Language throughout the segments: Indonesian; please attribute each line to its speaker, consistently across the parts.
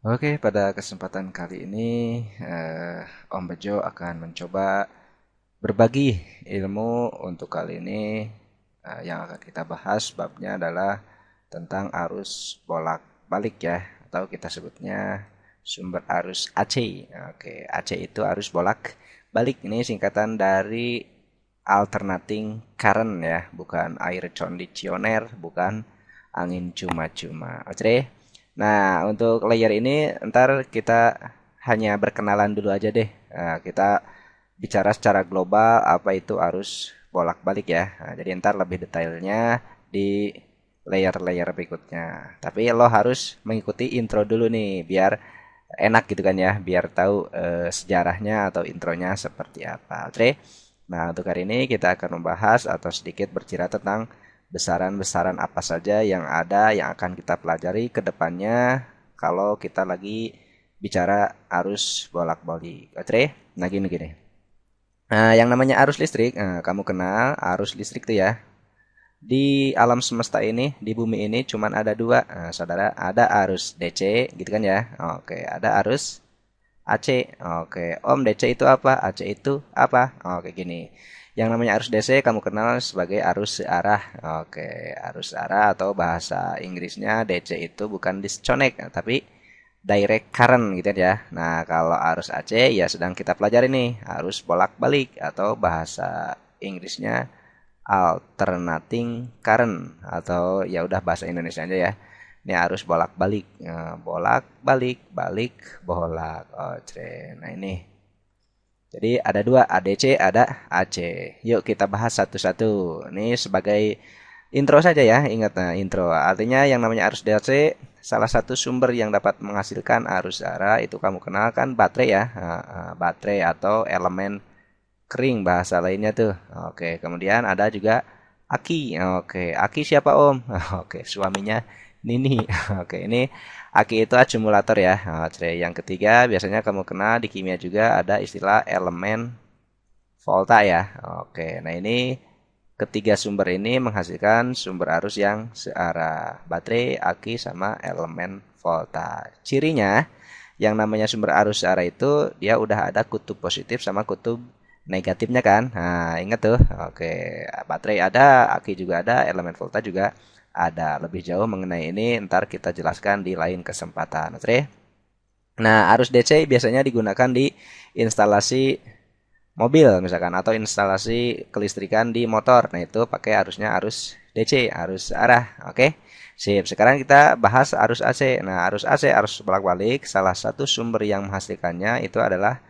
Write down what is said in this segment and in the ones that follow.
Speaker 1: Oke, pada kesempatan kali ini Om Bejo akan mencoba berbagi ilmu untuk kali ini. Yang akan kita bahas babnya adalah tentang arus bolak-balik ya, atau kita sebutnya sumber arus AC. Oke, AC itu arus bolak-balik. Ini singkatan dari alternating current ya, bukan air conditioner, bukan angin cuma-cuma. Oke. Nah, untuk layer ini ntar kita hanya berkenalan dulu aja deh. Nah, kita bicara secara global apa itu arus bolak-balik ya. Nah, jadi ntar lebih detailnya di layer-layer berikutnya. Tapi lo harus mengikuti intro dulu nih biar enak gitu kan ya, biar tahu sejarahnya atau intronya seperti apa. Oke. Nah, untuk hari ini kita akan membahas atau sedikit bercerita tentang besaran-besaran apa saja yang ada yang akan kita pelajari ke depannya kalau kita lagi bicara arus bolak-balik. Oke, nah gini-gini. Nah, yang namanya arus listrik, kamu kenal arus listrik tuh ya. Di alam semesta ini, di bumi ini cuman ada dua, saudara. Ada arus DC, gitu kan ya. Oke, ada arus AC. Oke, Om DC itu apa? AC itu apa? Oke, gini. Yang namanya arus DC kamu kenal sebagai arus searah. Oke, arus searah atau bahasa Inggrisnya DC itu bukan disconnect, tapi direct current gitu ya. Nah, kalau arus AC ya sedang kita pelajari nih, arus bolak-balik atau bahasa Inggrisnya alternating current atau ya udah bahasa Indonesia aja ya. Ini arus bolak-balik, bolak-balik, balik, bolak. Oke, nah ini. Jadi ada dua, ADC, ada AC. Yuk kita bahas satu-satu. Ini sebagai intro saja ya, ingat nah intro. Artinya yang namanya arus DC, salah satu sumber yang dapat menghasilkan arus arah itu kamu kenal kan baterai ya. Baterai atau elemen kering bahasa lainnya tuh. Oke, kemudian ada juga Aki. Oke, Aki siapa Om? Oke, suaminya Nini. Oke, ini Aki itu akumulator ya. Oke, yang ketiga biasanya kamu kenal di kimia juga ada istilah elemen volta ya. Oke, nah ini ketiga sumber ini menghasilkan sumber arus yang searah. Baterai, aki, sama elemen volta. Cirinya yang namanya sumber arus searah itu dia udah ada kutub positif sama kutub negatifnya kan. Nah, ingat tuh. Oke, baterai ada, aki juga ada, elemen volta juga ada. Lebih jauh mengenai ini ntar kita jelaskan di lain kesempatan. Oke. Nah, arus DC biasanya digunakan di instalasi mobil misalkan atau instalasi kelistrikan di motor. Nah, itu pakai arusnya arus DC, arus arah. Oke. Sip. Sekarang kita bahas arus AC. Nah, arus AC, arus bolak-balik, salah satu sumber yang menghasilkannya itu adalah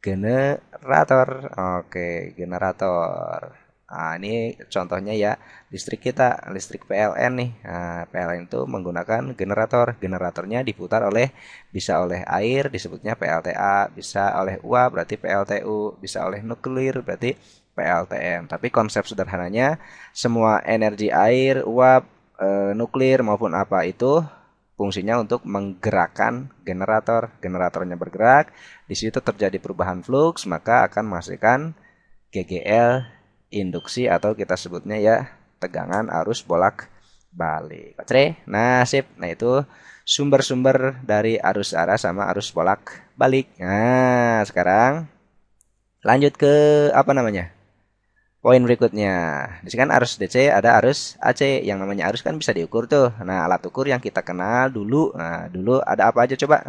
Speaker 1: generator. Oke, generator. Nah, ini contohnya ya listrik kita, listrik PLN nih. Nah, PLN itu menggunakan generator. Generatornya diputar oleh bisa oleh air disebutnya PLTA, bisa oleh uap berarti PLTU, bisa oleh nuklir berarti PLTM. Tapi konsep sederhananya semua energi air, uap, nuklir maupun apa itu fungsinya untuk menggerakkan generator. Generatornya bergerak, di situ terjadi perubahan flux, maka akan menghasilkan GGL induksi atau kita sebutnya ya tegangan arus bolak-balik. Oke, nah sip. Nah itu sumber-sumber dari arus arah sama arus bolak-balik. Nah, sekarang lanjut ke apa namanya? Poin berikutnya, di sini kan arus DC ada arus AC. Yang namanya arus kan bisa diukur tuh. Nah, alat ukur yang kita kenal dulu, nah, dulu ada apa aja coba?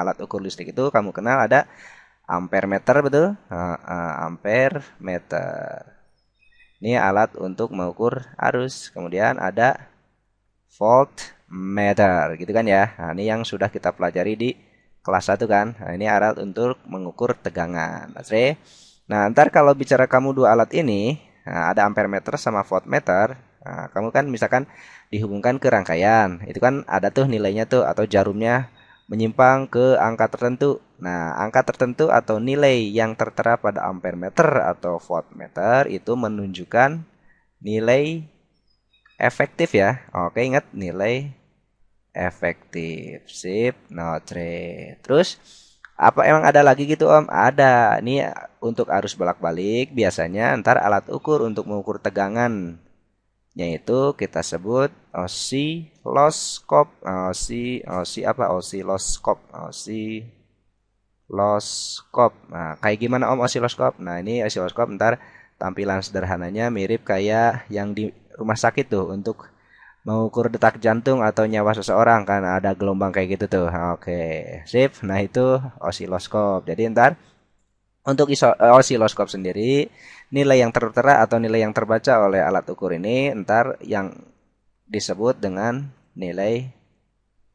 Speaker 1: Alat ukur listrik itu kamu kenal ada ampere meter betul? Ampere meter. Ini alat untuk mengukur arus. Kemudian ada voltmeter, gitu kan ya. Nah, ini yang sudah kita pelajari di kelas 1 kan. Nah, ini alat untuk mengukur tegangan. Oke. Nah, ntar kalau bicara kamu dua alat ini, nah, ada ampere meter sama voltmeter. Nah, kamu kan misalkan dihubungkan ke rangkaian. Itu kan ada tuh nilainya tuh atau jarumnya menyimpang ke angka tertentu. Nah, angka tertentu atau nilai yang tertera pada ampere meter atau voltmeter itu menunjukkan nilai efektif ya. Oke, ingat nilai efektif. Sip, notre. Terus apa emang ada lagi gitu Om? Ada. Ini untuk arus bolak-balik biasanya ntar alat ukur untuk mengukur tegangan yaitu kita sebut osiloskop. Osiloskop. Nah, kayak gimana Om osiloskop? Nah, ini osiloskop ntar tampilan sederhananya mirip kayak yang di rumah sakit tuh untuk mengukur detak jantung atau nyawa seseorang kan ada gelombang kayak gitu tuh. Oke, sip. Nah, itu osiloskop. Jadi ntar untuk osiloskop sendiri, nilai yang tertera atau nilai yang terbaca oleh alat ukur ini ntar yang disebut dengan nilai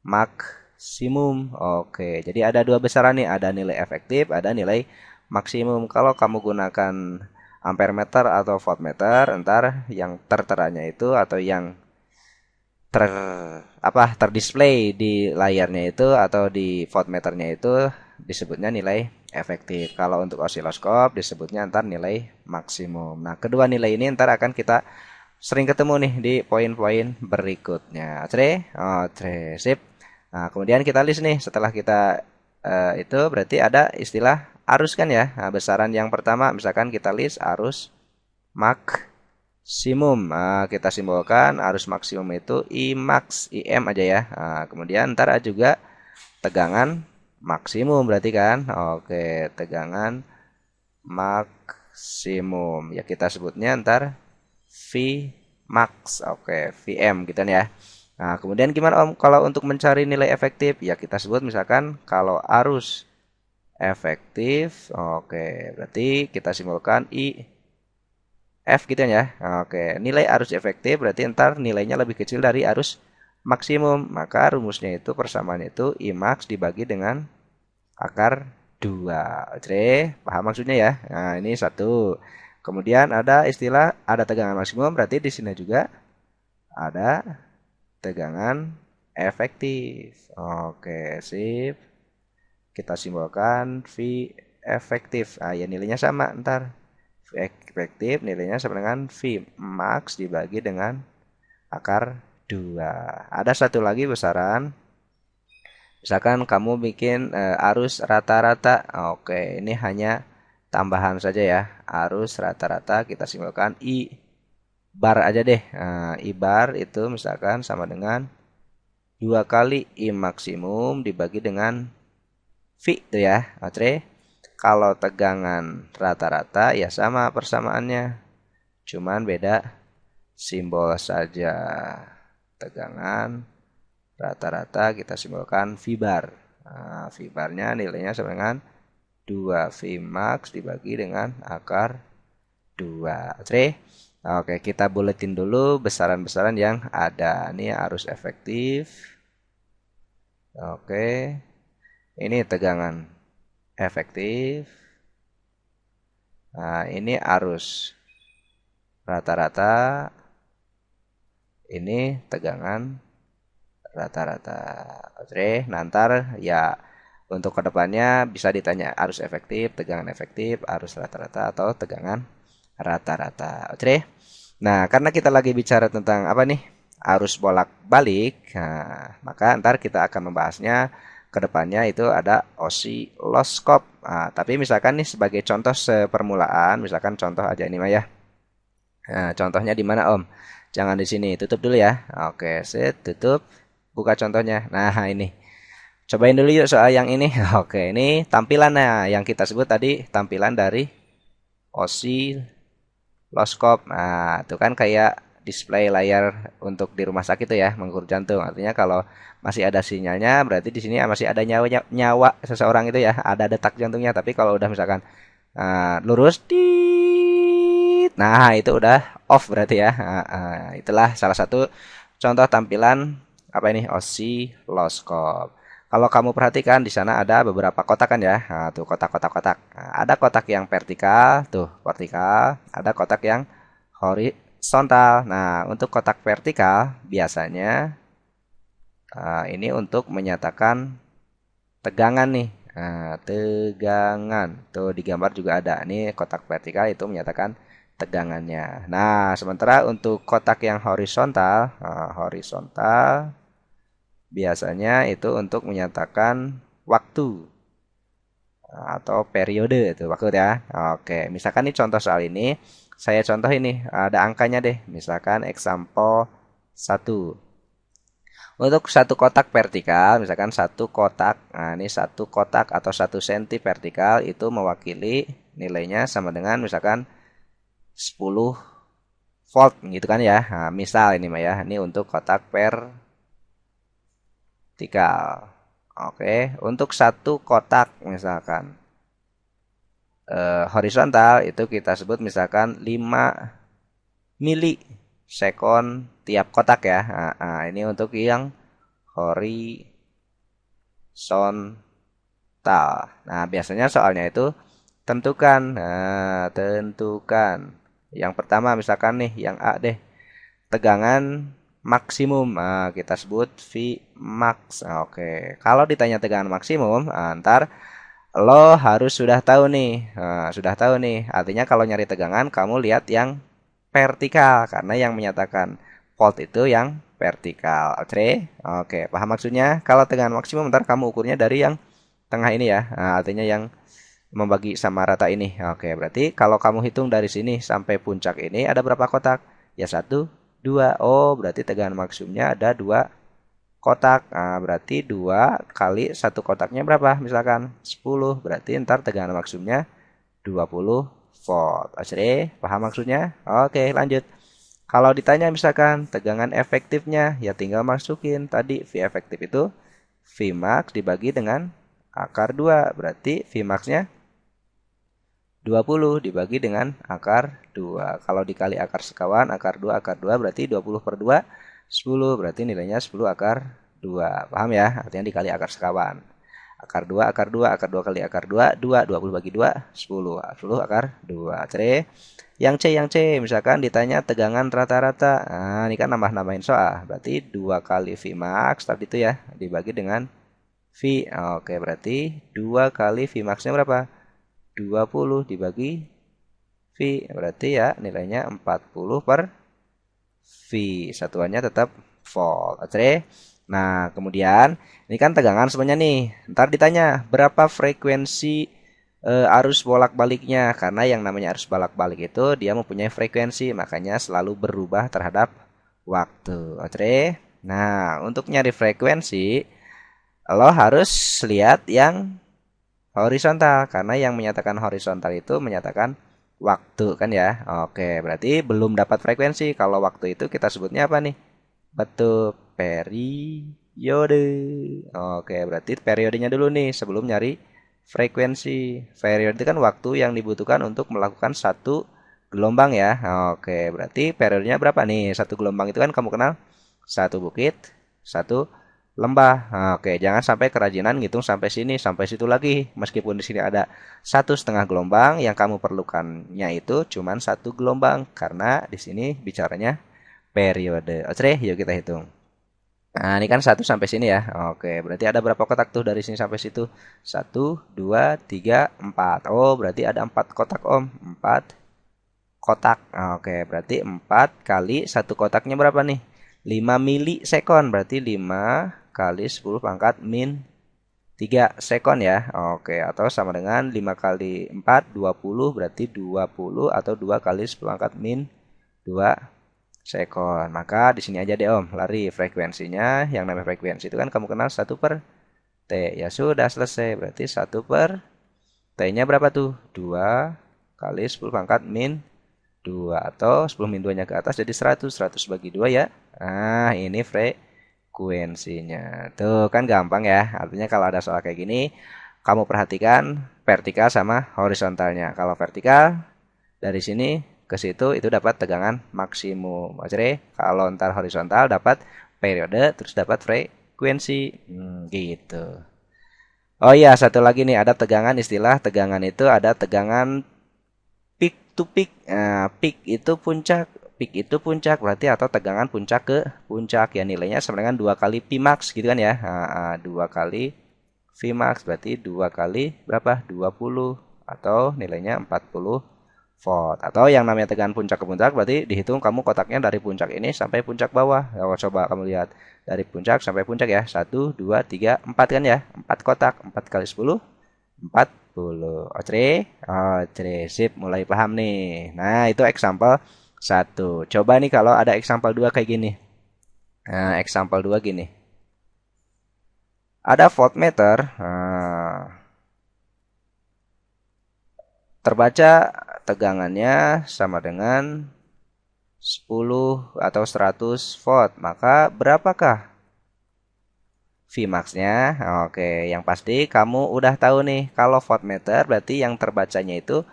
Speaker 1: maksimum. Oke, jadi ada dua besaran nih, ada nilai efektif, ada nilai maksimum. Kalau kamu gunakan ampere meter atau voltmeter, ntar yang terteranya itu atau yang ter terdisplay di layarnya itu atau di voltmeternya itu disebutnya nilai efektif. Kalau untuk osiloskop disebutnya ntar nilai maksimum. Nah, kedua nilai ini ntar akan kita sering ketemu nih di poin-poin berikutnya. Oke, sip. Nah, kemudian kita list nih setelah kita itu berarti ada istilah arus kan ya. Nah, besaran yang pertama misalkan kita list arus maksimum. Nah, kita simbolkan arus maksimum itu Imax, IM aja ya. Nah, kemudian ntar ada juga tegangan maksimum berarti kan. Oke, tegangan maksimum. Ya kita sebutnya ntar Vmax. Oke, Vm gitu ya. Nah, kemudian gimana Om kalau untuk mencari nilai efektif? Ya kita sebut misalkan kalau arus efektif. Oke, berarti kita simbolkan I F gitu ya. Oke, nilai arus efektif berarti ntar nilainya lebih kecil dari arus maksimum. Maka rumusnya itu persamaan itu Imax dibagi dengan akar 2. Oke, paham maksudnya ya? Nah, ini satu. Kemudian ada istilah ada tegangan maksimum berarti di sini juga ada tegangan efektif. Oke, sip. Kita simbolkan V efektif. Ah, ya nilainya sama ntar. V efektif nilainya sama dengan V max dibagi dengan akar 2. Ada satu lagi besaran. Misalkan kamu bikin arus rata-rata. Oke, ini hanya tambahan saja ya. Arus rata-rata kita simbolkan I bar aja deh. Nah, I bar itu misalkan sama dengan 2 kali I maksimum dibagi dengan V itu ya. Oke. Kalau tegangan rata-rata ya sama persamaannya. Cuman beda simbol saja. Tegangan rata-rata kita simbolkan V bar. Nah, V barnya nilainya sama dengan 2 V max dibagi dengan akar 2. Oke, kita buletin dulu besaran-besaran yang ada. Ini arus efektif. Oke. Ini tegangan efektif. Nah, ini arus rata-rata. Ini tegangan rata-rata. Oke, nanti ya untuk kedepannya bisa ditanya arus efektif, tegangan efektif, arus rata-rata atau tegangan rata-rata. Oke. Nah, karena kita lagi bicara tentang apa nih? Arus bolak-balik. Nah, maka ntar kita akan membahasnya kedepannya itu ada osiloskop. Nah, tapi misalkan nih sebagai contoh sepermulaan, misalkan contoh aja ini mah ya. Nah, contohnya di mana Om? Jangan di sini, tutup dulu ya. Oke, set, tutup. Buka contohnya. Nah, ini. Cobain dulu yuk soal yang ini. Oke, ini tampilannya yang kita sebut tadi tampilan dari osiloskop. Nah, itu kan kayak display layar untuk di rumah sakit tuh ya, mengukur jantung. Artinya kalau masih ada sinyalnya, berarti di sini masih ada nyawa seseorang itu ya, ada detak jantungnya. Tapi kalau udah misalkan lurus, tit, nah itu udah off berarti ya. Itulah salah satu contoh tampilan apa ini osiloskop. Kalau kamu perhatikan di sana ada beberapa kotak kan ya. Nah, tuh kotak-kotak-kotak. Nah, ada kotak yang vertikal, tuh vertikal. Ada kotak yang horizontal. Nah, untuk kotak vertikal biasanya ini untuk menyatakan tegangan nih. Nah, tegangan. Tuh di gambar juga ada. Ini kotak vertikal itu menyatakan tegangannya. Nah, sementara untuk kotak yang horizontal, horizontal biasanya itu untuk menyatakan waktu. atau periode itu waktu ya. Oke, misalkan ini contoh soal ini, saya contoh ini ada angkanya deh. Misalkan example 1. Untuk satu kotak vertikal, misalkan satu kotak, nah ini satu kotak atau 1 cm vertikal itu mewakili nilainya sama dengan misalkan 10 volt gitu kan ya. Nah, misal ini mah ya, ini untuk kotak vertikal. Oke, untuk satu kotak misalkan horizontal itu kita sebut misalkan 5 milisekon tiap kotak ya. Nah, ini untuk yang horizontal. Nah, biasanya soalnya itu tentukan. Nah, tentukan. Yang pertama misalkan nih, yang A deh. Tegangan maksimum. Nah, kita sebut Vmax. Nah, oke. Kalau ditanya tegangan maksimum, ntar lo harus sudah tahu nih. Nah, sudah tahu nih. Artinya kalau nyari tegangan, kamu lihat yang vertikal. Karena yang menyatakan volt itu yang vertikal. Oke, oke, paham maksudnya? Kalau tegangan maksimum, ntar kamu ukurnya dari yang tengah ini ya. Nah, artinya yang membagi sama rata ini. Oke, berarti kalau kamu hitung dari sini sampai puncak ini ada berapa kotak? Ya satu, dua. Oh, berarti tegangan maksimumnya ada 2 kotak. Nah, berarti 2 kali satu kotaknya berapa? Misalkan 10. Berarti ntar tegangan maksimumnya 20 volt. Oke, paham maksudnya? Oke, lanjut. Kalau ditanya misalkan tegangan efektifnya, ya tinggal masukin tadi V efektif itu Vmax dibagi dengan akar 2. Berarti Vmaxnya 20 dibagi dengan akar 2. Kalau dikali akar sekawan, akar 2 berarti 20 per 2, 10. Berarti nilainya 10 akar 2. Paham ya? Artinya dikali akar sekawan. Akar 2 kali akar 2, 20 bagi 2, 10. 10 akar 2. Cere. Yang C, misalkan ditanya tegangan rata-rata. Nah, ini kan nambah-nambahin soal. Berarti 2 kali Vmax tadi itu ya, dibagi dengan V. Oke, berarti 2 kali Vmaxnya berapa? 20 dibagi V. Berarti ya nilainya 40 per V. Satuannya tetap volt. Oke. Nah, kemudian ini kan tegangan semuanya nih. Ntar ditanya berapa frekuensi arus bolak-baliknya. Karena yang namanya arus bolak-balik itu dia mempunyai frekuensi. Makanya selalu berubah terhadap waktu. Oke. Nah, untuk nyari frekuensi, lo harus lihat yang horizontal. Karena yang menyatakan horizontal itu menyatakan waktu kan ya. Oke, berarti belum dapat frekuensi. Kalau waktu itu kita sebutnya apa nih? Betul, periode. Oke, berarti periodenya dulu nih sebelum nyari frekuensi. Periode itu kan waktu yang dibutuhkan untuk melakukan satu gelombang ya. Oke, berarti periodenya berapa nih? Satu gelombang itu kan kamu kenal? Satu bukit, satu lembah. Oke, jangan sampai kerajinan ngitung sampai sini, sampai situ lagi. Meskipun di sini ada 1,5 gelombang, yang kamu perlukannya itu cuma satu gelombang. Karena di sini bicaranya periode. Oke, yuk kita hitung. Nah, ini kan 1 sampai sini ya. Oke, berarti ada berapa kotak tuh dari sini sampai situ? 1, 2, 3, 4. Oh, berarti ada 4 kotak om. 4 kotak. Oke, berarti 4 kali satu kotaknya berapa nih? 5 milisekon. Berarti 5 kali 10 pangkat min 3 sekon ya. Oke, atau sama dengan 5 kali 4, 20. Berarti 20 atau 2 kali 10 pangkat min 2 sekon. Maka di sini aja deh om, lari frekuensinya. Yang namanya frekuensi itu kan kamu kenal 1 per T. Ya sudah selesai. Berarti 1 per T-nya berapa tuh? 2 kali 10 pangkat min 2. Atau 10 min 2-nya ke atas jadi 100. 100 bagi 2 ya. Nah, ini frekuensinya. Tuh kan gampang ya. Artinya kalau ada soal kayak gini, kamu perhatikan vertikal sama horizontalnya. Kalau vertikal dari sini ke situ itu dapat tegangan maksimum. Oke, kalau ntar horizontal dapat periode terus dapat frekuensi. Gitu. Oh iya, satu lagi nih ada tegangan, istilah tegangan itu ada tegangan peak to peak. Nah, peak itu puncak. Peak itu puncak berarti atau tegangan puncak ke puncak ya, nilainya sama dengan 2 kali Pmax gitu kan ya. 2 kali Vmax berarti 2 kali berapa? 20 atau nilainya 40 volt. Atau yang namanya tegangan puncak ke puncak berarti dihitung kamu kotaknya dari puncak ini sampai puncak bawah. Ya, coba kamu lihat dari puncak sampai puncak ya. 1, 2, 3, 4 kan ya. 4 kotak. 4 kali 10, 4 Oke, oke, sip, mulai paham nih. Nah, itu example 1. Coba nih kalau ada example 2 kayak gini. Nah, example 2 gini. Ada voltmeter, terbaca tegangannya sama dengan 10 atau 100 volt. Maka berapakah Vmax-nya? Oke, yang pasti kamu udah tahu nih, kalau voltmeter berarti yang terbacanya itu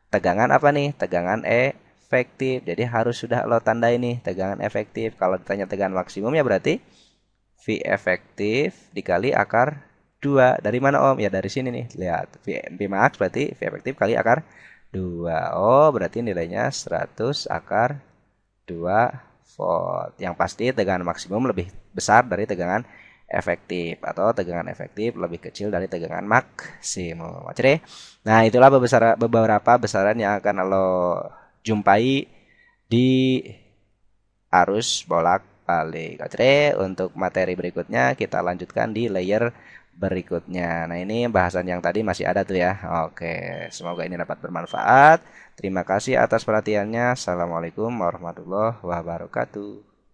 Speaker 1: tegangan apa nih? Tegangan efektif. Jadi harus sudah lo tandai nih, tegangan efektif. Kalau ditanya tegangan maksimum ya berarti V efektif dikali akar 2. Dari mana Om? Ya dari sini nih. Lihat, V max berarti V efektif kali akar 2. Oh, berarti nilainya 100 akar 2 volt. Yang pasti tegangan maksimum lebih besar dari tegangan efektif, atau tegangan efektif lebih kecil dari tegangan maksimum. Oke. Nah, itulah beberapa besaran yang akan lo jumpai di arus bolak-balik. Oke, untuk materi berikutnya kita lanjutkan di layer berikutnya. Nah, ini bahasan yang tadi masih ada tuh ya. Oke, semoga ini dapat bermanfaat. Terima kasih atas perhatiannya. Assalamualaikum warahmatullahi wabarakatuh.